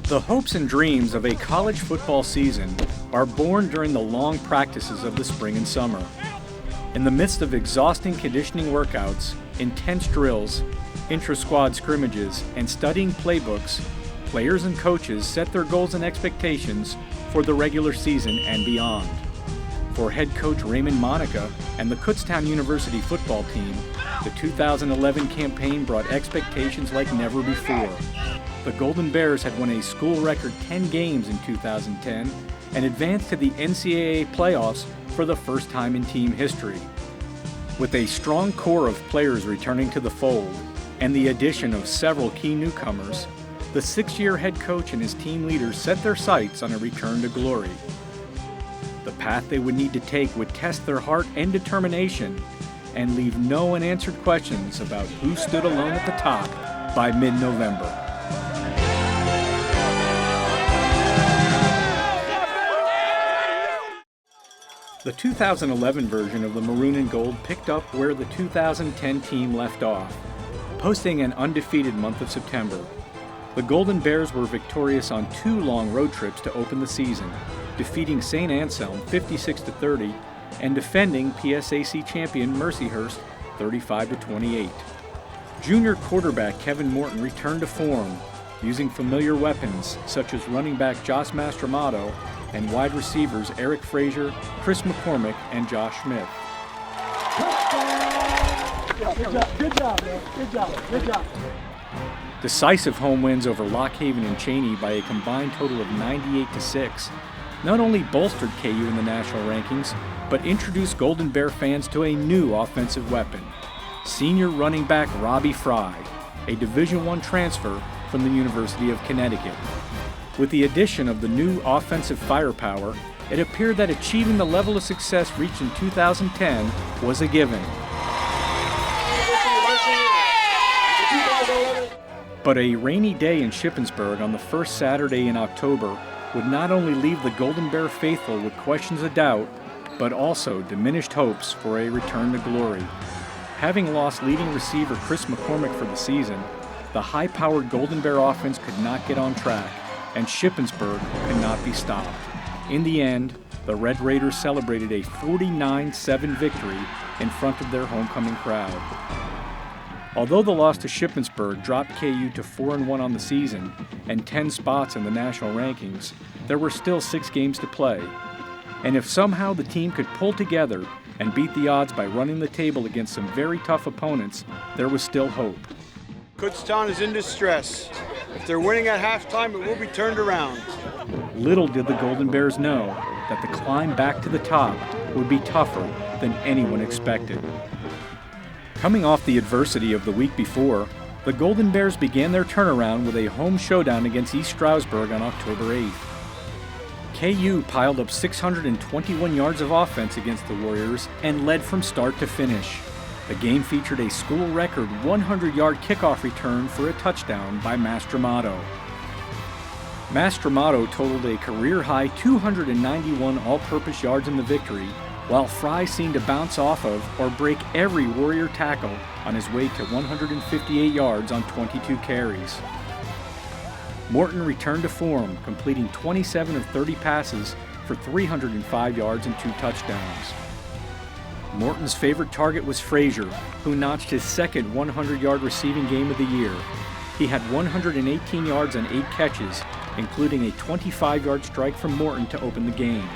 The hopes and dreams of a college football season are born during the long practices of the spring and summer. In the midst of exhausting conditioning workouts, intense drills, intra-squad scrimmages, and studying playbooks, players and coaches set their goals and expectations for the regular season and beyond. For head coach Raymond Monica and the Kutztown University football team, the 2011 campaign brought expectations like never before. The Golden Bears had won a school record 10 games in 2010 and advanced to the NCAA playoffs for the first time in team history. With a strong core of players returning to the fold and the addition of several key newcomers, the six-year head coach and his team leaders set their sights on a return to glory. The path they would need to take would test their heart and determination and leave no unanswered questions about who stood alone at the top by mid-November. The 2011 version of the Maroon and Gold picked up where the 2010 team left off, posting an undefeated month of September. The Golden Bears were victorious on two long road trips to open the season, defeating St. Anselm 56-30 and defending PSAC champion Mercyhurst 35-28. Junior quarterback Kevin Morton returned to form, using familiar weapons such as running back Josh Mastromato and wide receivers Eric Frazier, Chris McCormick, and Josh Smith. Good job, man. Good job. Decisive home wins over Lock Haven and Cheyney by a combined total of 98-6 not only bolstered KU in the national rankings, but introduced Golden Bear fans to a new offensive weapon, senior running back Robbie Fry, a Division I transfer from the University of Connecticut. With the addition of the new offensive firepower, it appeared that achieving the level of success reached in 2010 was a given. But a rainy day in Shippensburg on the first Saturday in October would not only leave the Golden Bear faithful with questions of doubt, but also diminished hopes for a return to glory. Having lost leading receiver Chris McCormick for the season, the high-powered Golden Bear offense could not get on track, and Shippensburg could not be stopped. In the end, the Red Raiders celebrated a 49-7 victory in front of their homecoming crowd. Although the loss to Shippensburg dropped KU to 4-1 on the season and 10 spots in the national rankings, there were still 6 games to play. And if somehow the team could pull together and beat the odds by running the table against some very tough opponents, there was still hope. Kutztown is in distress. If they're winning at halftime, it will be turned around. Little did the Golden Bears know that the climb back to the top would be tougher than anyone expected. Coming off the adversity of the week before, the Golden Bears began their turnaround with a home showdown against East Stroudsburg on October 8th. KU piled up 621 yards of offense against the Warriors and led from start to finish. The game featured a school record 100-yard kickoff return for a touchdown by Mastromato. Mastromato totaled a career-high 291 all-purpose yards in the victory, while Fry seemed to bounce off of or break every Warrior tackle on his way to 158 yards on 22 carries. Morton returned to form, completing 27 of 30 passes for 305 yards and 2 touchdowns. Morton's favorite target was Frazier, who notched his second 100-yard receiving game of the year. He had 118 yards and 8 catches, including a 25-yard strike from Morton to open the game.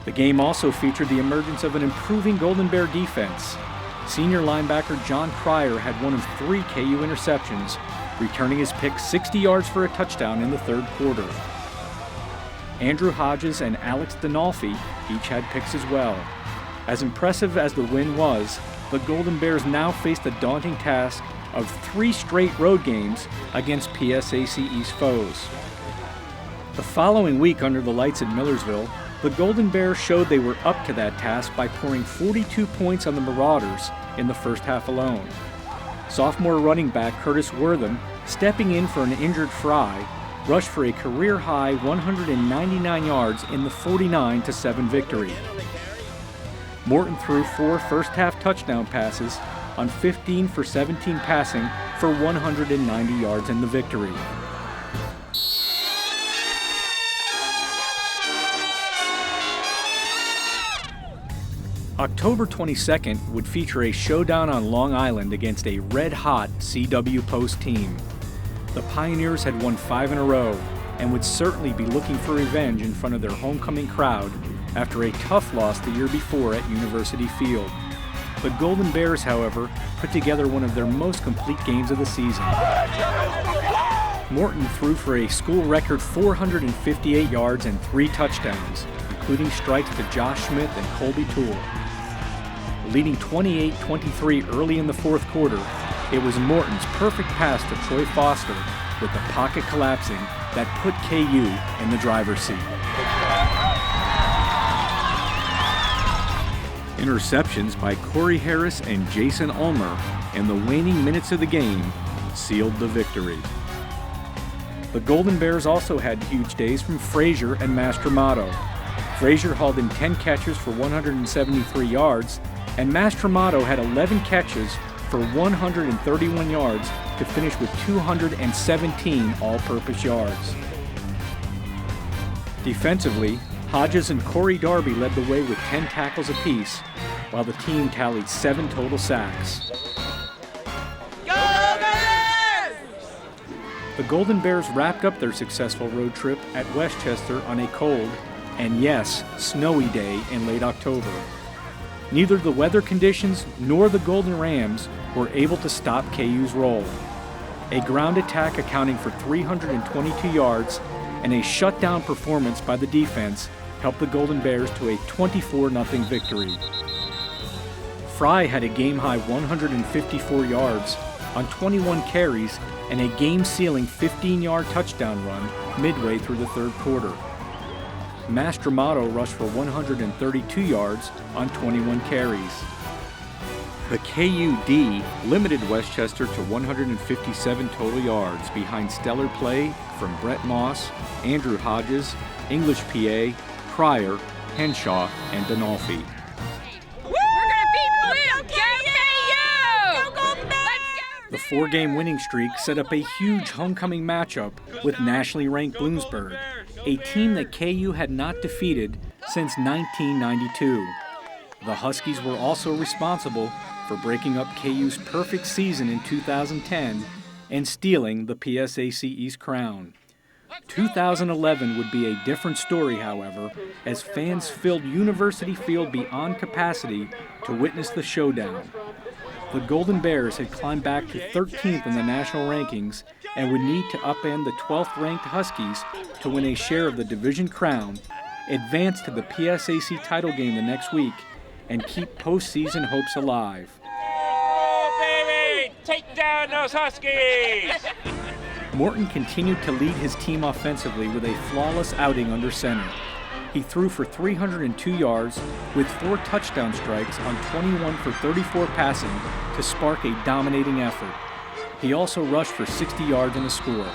The game also featured the emergence of an improving Golden Bear defense. Senior linebacker John Cryer had one of 3 KU interceptions, returning his pick 60 yards for a touchdown in the third quarter. Andrew Hodges and Alex Dinolfi each had picks as well. As impressive as the win was, the Golden Bears now faced the daunting task of 3 straight road games against PSAC East foes. The following week under the lights at Millersville, the Golden Bears showed they were up to that task by pouring 42 points on the Marauders in the first half alone. Sophomore running back Curtis Wortham, stepping in for an injured Fry, rushed for a career-high 199 yards in the 49-7 victory. Morton threw 4 first-half touchdown passes on 15 for 17 passing for 190 yards in the victory. October 22nd would feature a showdown on Long Island against a red-hot CW Post team. The Pioneers had won 5 in a row and would certainly be looking for revenge in front of their homecoming crowd after a tough loss the year before at University Field. The Golden Bears, however, put together one of their most complete games of the season. Morton threw for a school record 458 yards and 3 touchdowns, including strikes to Josh Smith and Colby Toole. Leading 28-23 early in the fourth quarter, it was Morton's perfect pass to Troy Foster with the pocket collapsing that put KU in the driver's seat. Interceptions by Corey Harris and Jason Ulmer in the waning minutes of the game sealed the victory. The Golden Bears also had huge days from Frazier and Mastromato. Frazier hauled in 10 catches for 173 yards, and Mastromato had 11 catches for 131 yards to finish with 217 all-purpose yards. Defensively, Hodges and Corey Darby led the way with 10 tackles apiece, while the team tallied 7 total sacks. The Golden Bears wrapped up their successful road trip at Westchester on a cold, and yes, snowy day in late October. Neither the weather conditions nor the Golden Rams were able to stop KU's roll. A ground attack accounting for 322 yards and a shutdown performance by the defense helped the Golden Bears to a 24-0 victory. Fry had a game-high 154 yards on 21 carries and a game-sealing 15-yard touchdown run midway through the third quarter. Mastromato rushed for 132 yards on 21 carries. The KUD limited Westchester to 157 total yards behind stellar play from Brett Moss, Andrew Hodges, English PA, Pryor, Henshaw, and Donalfi. The 4-game winning streak set up a huge homecoming matchup with nationally ranked Bloomsburg, a team that KU had not defeated since 1992. The Huskies were also responsible for breaking up KU's perfect season in 2010 and stealing the PSAC East crown. 2011 would be a different story, however, as fans filled University Field beyond capacity to witness the showdown. The Golden Bears had climbed back to 13th in the national rankings and would need to upend the 12th-ranked Huskies to win a share of the division crown, advance to the PSAC title game the next week, and keep postseason hopes alive. Oh, baby! Take down those Huskies! Morton continued to lead his team offensively with a flawless outing under center. He threw for 302 yards with 4 touchdown strikes on 21 for 34 passing to spark a dominating effort. He also rushed for 60 yards and a score.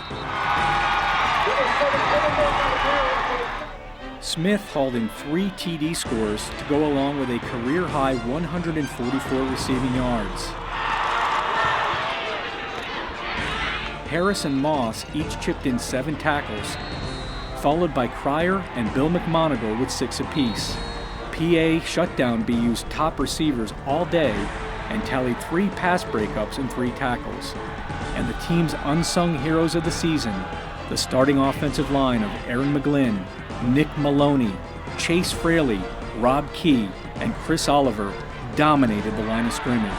Smith hauled in 3 TD scores to go along with a career-high 144 receiving yards. Harris and Moss each chipped in 7 tackles, followed by Cryer and Bill McMonigal with 6 apiece. PA shut down BU's top receivers all day and tallied 3 pass breakups and 3 tackles. And the team's unsung heroes of the season, the starting offensive line of Aaron McGlynn, Nick Maloney, Chase Fraley, Rob Key, and Chris Oliver, dominated the line of scrimmage.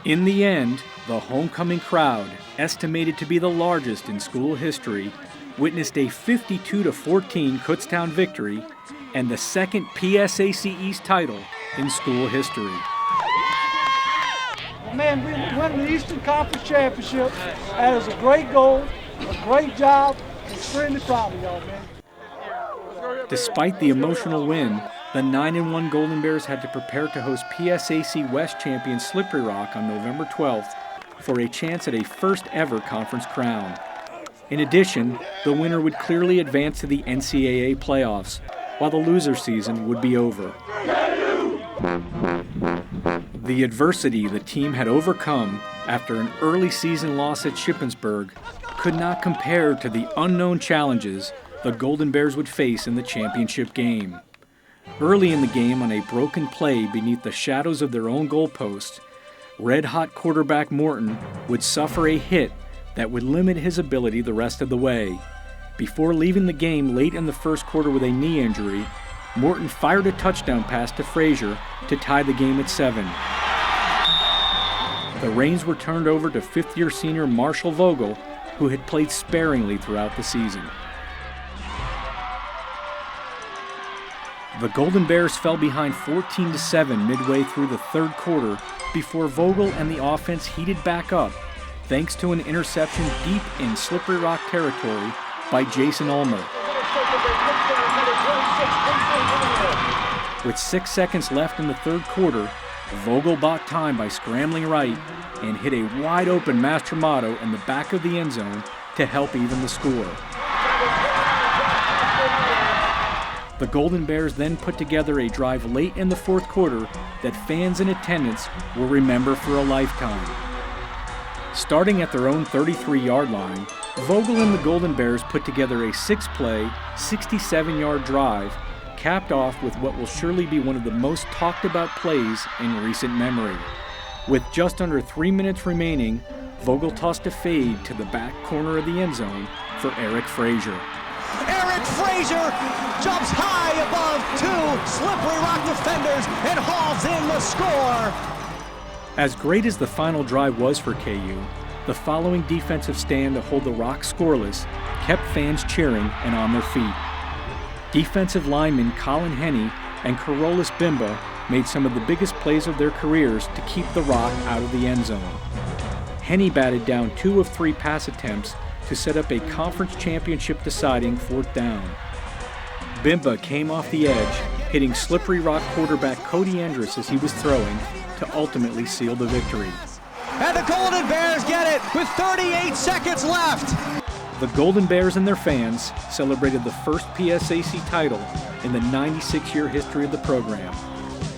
In the end, the homecoming crowd, estimated to be the largest in school history, witnessed a 52-14 Kutztown victory and the second PSAC East title in school history. Man, we won the Eastern Conference Championship. That is a great goal, a great job. I'm extremely proud of y'all, man. Despite the emotional win, the 9-1 Golden Bears had to prepare to host PSAC West champion Slippery Rock on November 12th for a chance at a first-ever conference crown. In addition, the winner would clearly advance to the NCAA playoffs, while the loser season would be over. The adversity the team had overcome after an early season loss at Shippensburg could not compare to the unknown challenges the Golden Bears would face in the championship game. Early in the game, on a broken play beneath the shadows of their own goalpost, red-hot quarterback Morton would suffer a hit that would limit his ability the rest of the way. Before leaving the game late in the first quarter with a knee injury, Morton fired a touchdown pass to Frazier to tie the game at 7. The reins were turned over to fifth-year senior Marshall Vogel, who had played sparingly throughout the season. The Golden Bears fell behind 14-7 midway through the third quarter before Vogel and the offense heated back up, thanks to an interception deep in Slippery Rock territory by Jason Ulmer. With 6 seconds left in the third quarter, Vogel bought time by scrambling right and hit a wide-open Mastromato in the back of the end zone to help even the score. The Golden Bears then put together a drive late in the fourth quarter that fans in attendance will remember for a lifetime. Starting at their own 33-yard line, Vogel and the Golden Bears put together a 6-play, 67-yard drive, capped off with what will surely be one of the most talked about plays in recent memory. With just under 3 minutes remaining, Vogel tossed a fade to the back corner of the end zone for Eric Frazier. Eric Frazier jumps high above 2 Slippery Rock defenders and hauls in the score. As great as the final drive was for KU, the following defensive stand to hold the Rock scoreless kept fans cheering and on their feet. Defensive linemen Colin Henney and Carolus Bimba made some of the biggest plays of their careers to keep the Rock out of the end zone. Henney batted down 2 of 3 pass attempts to set up a conference championship deciding 4th down. Bimba came off the edge, hitting Slippery Rock quarterback Cody Andrus as he was throwing to ultimately seal the victory. And the Golden Bears get it with 38 seconds left. The Golden Bears and their fans celebrated the first PSAC title in the 96-year history of the program.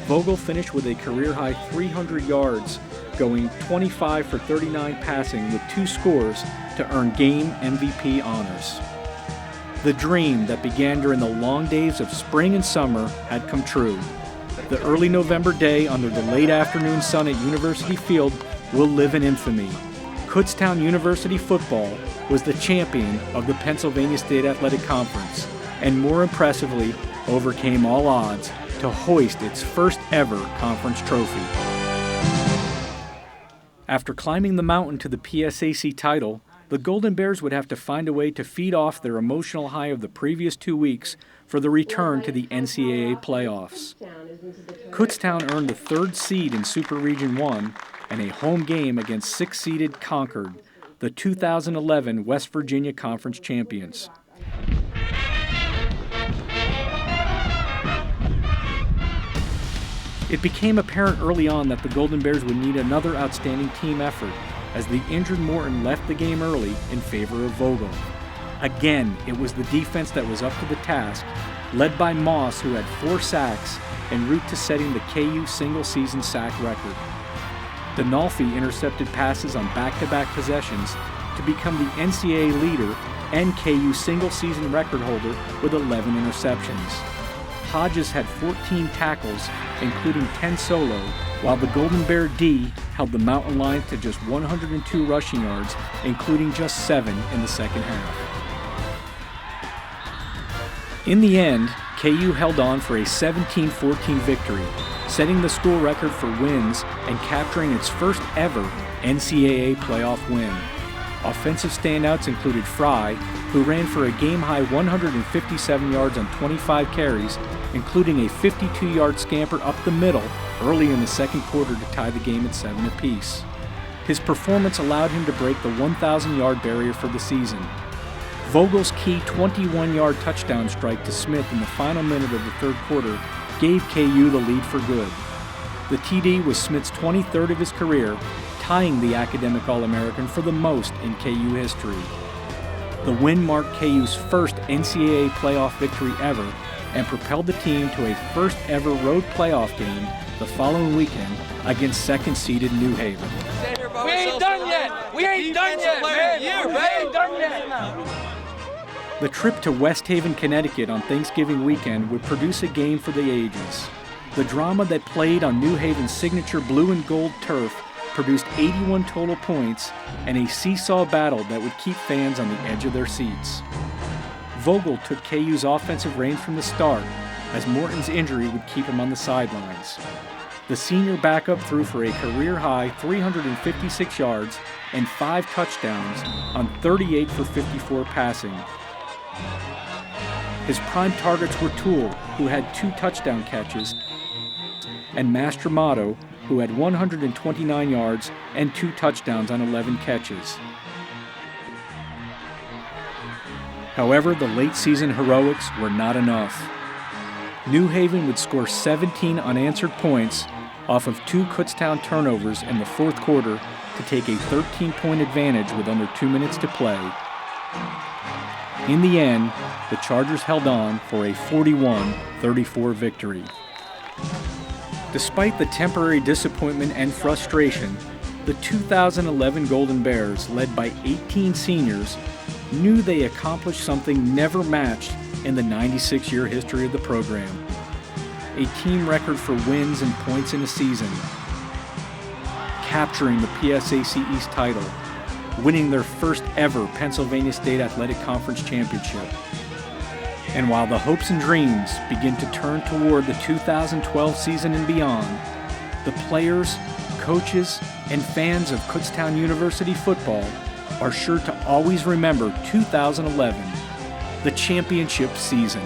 Vogel finished with a career-high 300 yards, going 25 for 39 passing with 2 scores to earn game MVP honors. The dream that began during the long days of spring and summer had come true. The early November day under the late afternoon sun at University Field will live in infamy. Kutztown University football was the champion of the Pennsylvania State Athletic Conference, and more impressively, overcame all odds to hoist its first ever conference trophy. After climbing the mountain to the PSAC title, the Golden Bears would have to find a way to feed off their emotional high of the previous 2 weeks for the return to the NCAA playoffs. Kutztown earned the 3rd seed in Super Region 1 and a home game against 6th-seeded Concord, the 2011 West Virginia Conference champions. It became apparent early on that the Golden Bears would need another outstanding team effort as the injured Morton left the game early in favor of Vogel. Again, it was the defense that was up to the task, led by Moss, who had 4 sacks en route to setting the KU single-season sack record. Dinolfi intercepted passes on back-to-back possessions to become the NCAA leader and KU single-season record holder with 11 interceptions. Hodges had 14 tackles, including 10 solo, while the Golden Bear D held the Mountain Lions to just 102 rushing yards, including just 7 in the second half. In the end, KU held on for a 17-14 victory, setting the school record for wins and capturing its first ever NCAA playoff win. Offensive standouts included Fry, who ran for a game-high 157 yards on 25 carries, including a 52-yard scamper up the middle early in the second quarter to tie the game at 7 apiece. His performance allowed him to break the 1,000-yard barrier for the season. Vogel's key 21-yard touchdown strike to Smith in the final minute of the third quarter gave KU the lead for good. The TD was Smith's 23rd of his career, tying the academic All-American for the most in KU history. The win marked KU's first NCAA playoff victory ever and propelled the team to a first ever road playoff game the following weekend against second-seeded New Haven. We ain't done yet! We ain't done yet, man! We ain't done yet! The trip to West Haven, Connecticut on Thanksgiving weekend would produce a game for the ages. The drama that played on New Haven's signature blue and gold turf produced 81 total points and a seesaw battle that would keep fans on the edge of their seats. Vogel took KU's offensive reins from the start, as Morton's injury would keep him on the sidelines. The senior backup threw for a career-high 356 yards and 5 touchdowns on 38 for 54 passing. His prime targets were Toole, who had 2 touchdown catches, and Mastromato, who had 129 yards and 2 touchdowns on 11 catches. However, the late-season heroics were not enough. New Haven would score 17 unanswered points off of 2 Kutztown turnovers in the fourth quarter to take a 13-point advantage with under 2 minutes to play. In the end, the Chargers held on for a 41-34 victory. Despite the temporary disappointment and frustration, the 2011 Golden Bears, led by 18 seniors, knew they accomplished something never matched in the 96-year history of the program. A team record for wins and points in a season, capturing the PSAC East title, winning their first ever Pennsylvania State Athletic Conference championship. And while the hopes and dreams begin to turn toward the 2012 season and beyond, the players, coaches, and fans of Kutztown University football are sure to always remember 2011, the championship season.